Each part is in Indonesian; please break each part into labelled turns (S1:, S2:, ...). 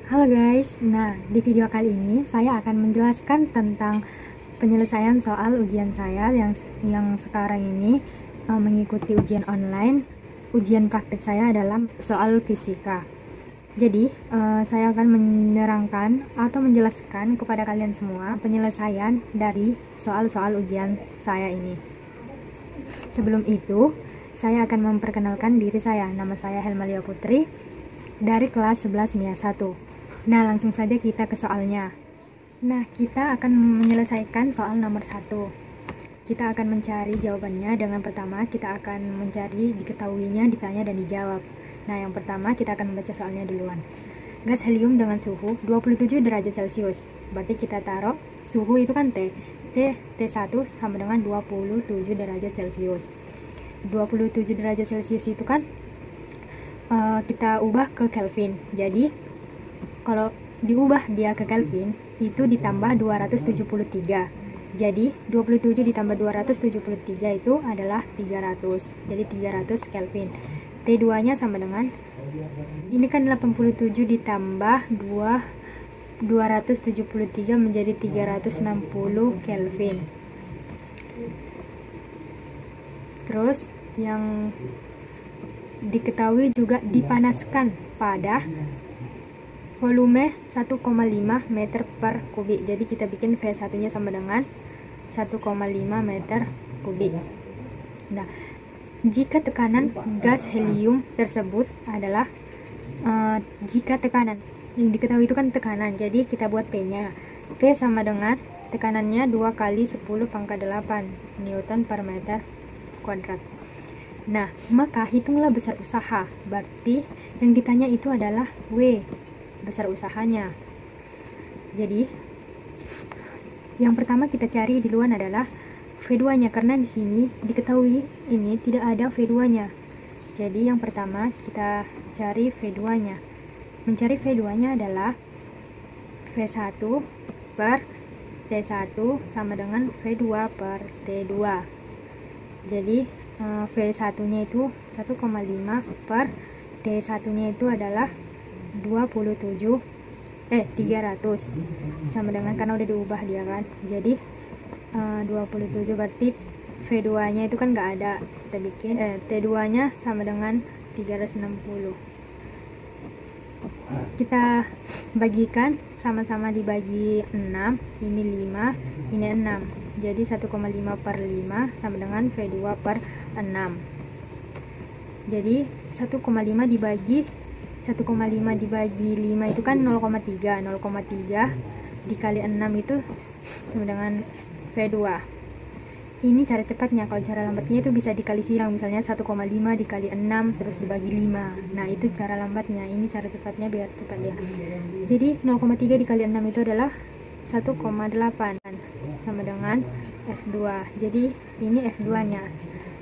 S1: Halo guys, nah di video kali ini saya akan menjelaskan tentang penyelesaian soal ujian saya yang sekarang ini mengikuti ujian online. Ujian praktik saya adalah soal fisika. Jadi saya akan menerangkan atau menjelaskan kepada kalian semua penyelesaian dari soal-soal ujian saya ini. Sebelum itu, saya akan memperkenalkan diri saya. Nama saya Helmalia Putri dari kelas 11 MIA 1. Nah, langsung saja kita ke soalnya. Nah, kita akan menyelesaikan soal nomor 1. Kita akan mencari jawabannya dengan pertama kita akan mencari diketahuinya, ditanya, dan dijawab. Nah, yang pertama kita akan membaca soalnya duluan. Gas helium dengan suhu 27 derajat Celcius. Berarti kita taruh suhu itu kan T1 sama dengan 27 derajat Celcius. 27 derajat Celcius itu kan kita ubah ke Kelvin. Jadi kalau diubah dia ke Kelvin itu ditambah 273. Jadi 27 ditambah 273 itu adalah 300. Jadi 300 Kelvin. T2 nya sama dengan, ini kan 87 ditambah 273 menjadi 360 Kelvin. Terus yang diketahui juga dipanaskan pada volume 1,5 meter per kubik. Jadi kita bikin V1 nya sama dengan 1,5 meter kubik. Nah, jika tekanan gas helium tersebut adalah jika tekanan yang diketahui itu kan tekanan, jadi kita buat P nya. P sama dengan tekanannya 2 kali 10 pangkat 8 Newton per meter kuadrat. Nah, maka hitunglah besar usaha. Berarti yang ditanya itu adalah W, besar usahanya. Jadi yang pertama kita cari di luar adalah V2 nya, karena di sini diketahui ini tidak ada V2 nya. Jadi yang pertama kita cari V2 nya. Mencari V2 nya adalah V1 per T1 sama dengan V2 per T2. Jadi V1 nya itu 1,5 per T1 nya itu adalah 300 sama dengan, karena udah diubah dia kan, jadi 27 berarti V2 nya itu kan nggak ada, kita bikin T2 nya sama dengan 360. Kita bagikan, sama-sama dibagi 6, ini 5, ini 6, jadi 1,5 per 5 sama dengan V2 per 6. Jadi 1,5 dibagi 1,5 dibagi 5 itu kan 0,3. 0,3 dikali 6 itu sama dengan V2. Ini cara cepatnya. Kalau cara lambatnya itu bisa dikali silang, misalnya 1,5 dikali 6 terus dibagi 5. Nah, itu cara lambatnya. Ini cara cepatnya biar cepat ya. Jadi 0,3 dikali 6 itu adalah 1,8 sama dengan F2. Jadi ini F2 nya.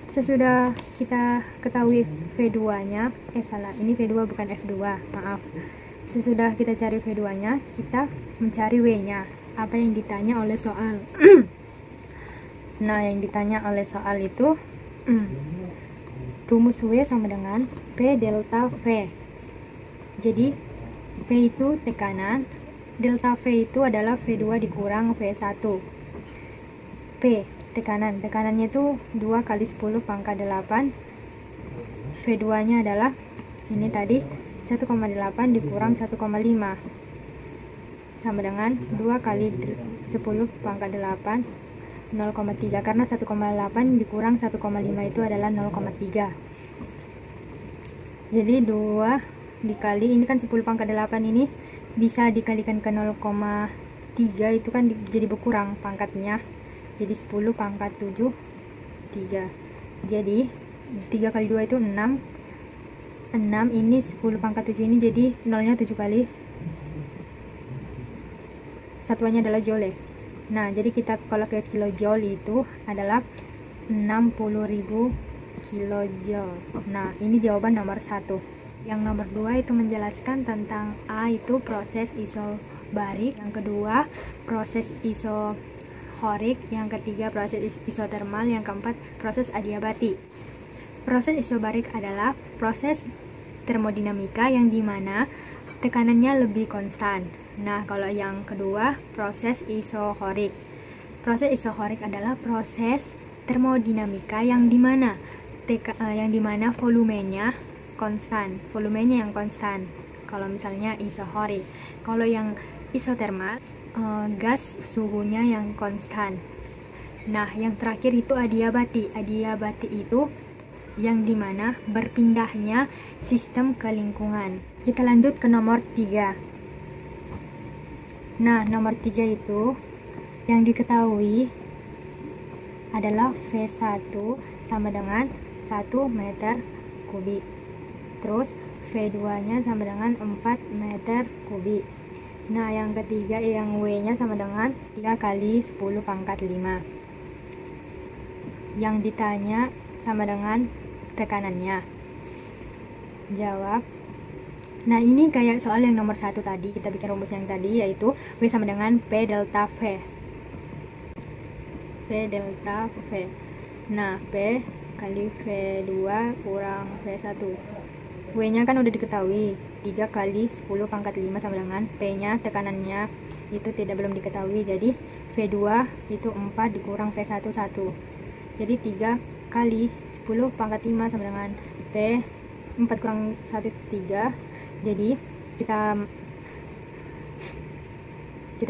S1: Sesudah kita ketahui V2 nya, ini V2 bukan F2, maaf. Sesudah kita cari V2 nya, kita mencari W nya, apa yang ditanya oleh soal. Nah, yang ditanya oleh soal itu rumus W sama dengan P delta V. Jadi P itu tekanan, delta V itu adalah V2 dikurang V1. P tekanannya itu 2 kali 10 pangkat 8. V2 nya adalah ini tadi 1,8 dikurang 1,5 sama dengan 2 kali 10 pangkat 8 0,3, karena 1,8 dikurang 1,5 itu adalah 0,3. Jadi 2 dikali, ini kan 10 pangkat 8 ini bisa dikalikan ke 0,3, itu kan jadi berkurang pangkatnya. Jadi 10 pangkat 7 3. Jadi 3 kali 2 itu 6. 6 ini 10 pangkat 7 ini, jadi nolnya 7 kali. Satuannya adalah joule. Nah, jadi kita kalau ke kilojoule itu adalah 60.000 kilojoule. Nah, ini jawaban nomor 1. Yang nomor 2 itu menjelaskan tentang A itu proses isobarik, yang kedua proses isohorik, yang ketiga proses isotermal, yang keempat proses adiabati. Proses isobarik adalah proses termodinamika yang dimana tekanannya lebih konstan. Nah, kalau yang kedua, proses isohorik. Proses isohorik adalah proses termodinamika yang dimana volumenya konstan, volumenya yang konstan. Kalau misalnya isohorik. Kalau yang isotermal, gas suhunya yang konstan. Nah, yang terakhir itu adiabati. Adiabati itu yang dimana berpindahnya sistem ke lingkungan. Kita lanjut ke nomor 3. Nah, nomor 3 itu yang diketahui adalah V1 sama dengan 1 meter kubik. Terus V2 nya sama dengan 4 meter kubik. Nah, yang ketiga yang W nya sama dengan 3 kali 10 pangkat 5. Yang ditanya sama dengan tekanannya. Jawab. Nah, ini kayak soal yang nomor 1 tadi, kita bikin rumus yang tadi, yaitu W sama dengan P delta V. P delta V. Nah, P kali V2 kurang V1. W nya kan udah diketahui, 3 kali 10 pangkat 5 sama dengan P nya tekanannya itu belum diketahui, jadi V2 itu 4 dikurang V1 1. Jadi 3 kali 10 pangkat 5 sama dengan P 4 kurang 1 3. Jadi kita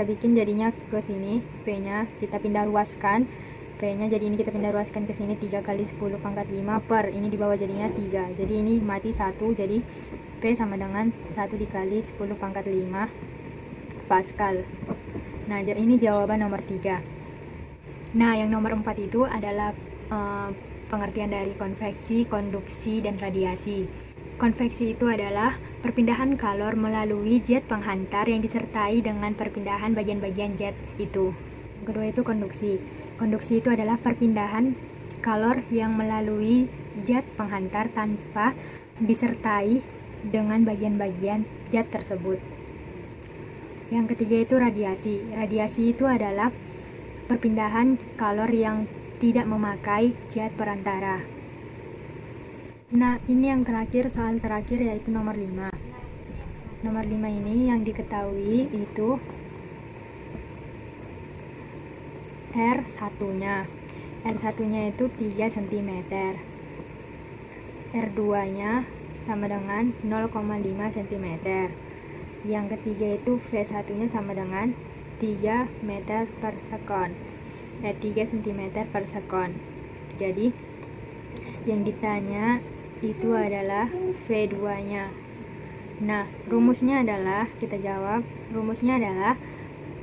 S1: bikin jadinya ke sini, P nya kita pindah ruaskan, P nya jadi ini kita pindah ruaskan ke sini, 3 kali 10 pangkat 5 per ini di bawah jadinya 3. Jadi ini mati 1, jadi P sama dengan 1 dikali 10 pangkat 5 Pascal. Nah, ini jawaban nomor 3. Nah, yang nomor 4 itu adalah pengertian dari konveksi, konduksi, dan radiasi. Konveksi itu adalah perpindahan kalor melalui jet penghantar yang disertai dengan perpindahan bagian-bagian jet itu. Kedua itu konduksi. Konduksi itu adalah perpindahan kalor yang melalui jet penghantar tanpa disertai dengan bagian-bagian jet tersebut. Yang ketiga itu radiasi. Radiasi itu adalah perpindahan kalor yang tidak memakai jet perantara. Nah, ini yang terakhir, soal terakhir yaitu nomor 5. Nomor 5 ini yang diketahui itu R1 nya. R1 nya itu 3 cm. R2 nya sama dengan 0,5 cm. Yang ketiga itu V1 nya sama dengan 3 meter per sekon. 3 cm per sekon. Jadi yang ditanya itu adalah V2 nya. Nah, rumusnya adalah, kita jawab, rumusnya adalah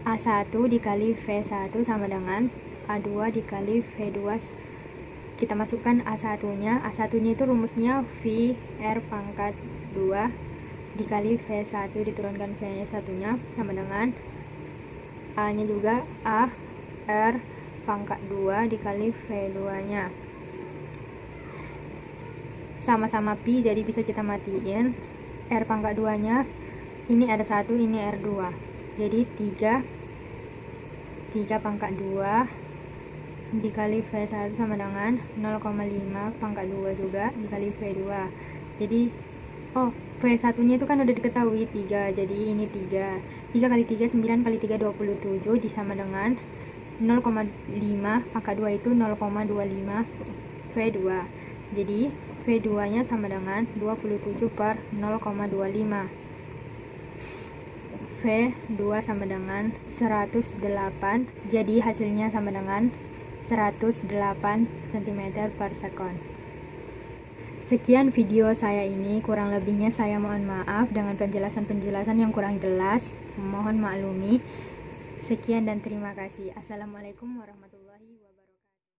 S1: A1 dikali V1 sama dengan A2 dikali V2. Kita masukkan A1 nya. A1 nya itu rumusnya V R pangkat 2 dikali V1 diturunkan V1 nya sama dengan A nya juga A R pangkat 2 dikali V2 nya sama-sama pi, jadi bisa kita matiin. R pangkat 2 nya ini R1, ini R2, jadi 3 pangkat 2 dikali V1 sama dengan 0,5 pangkat 2 juga dikali V2. Jadi V1 nya itu kan udah diketahui 3, jadi ini 3 kali 3 9 kali 3 27 disama dengan 0,5 pangkat 2 itu 0,25 V2. Jadi V2 nya sama dengan 27 per 0,25. V2 sama dengan 108. Jadi hasilnya sama dengan 108 cm per sekon. Sekian video saya ini, kurang lebihnya saya mohon maaf dengan penjelasan-penjelasan yang kurang jelas. Mohon maklumi. Sekian dan terima kasih. Assalamualaikum warahmatullahi wabarakatuh.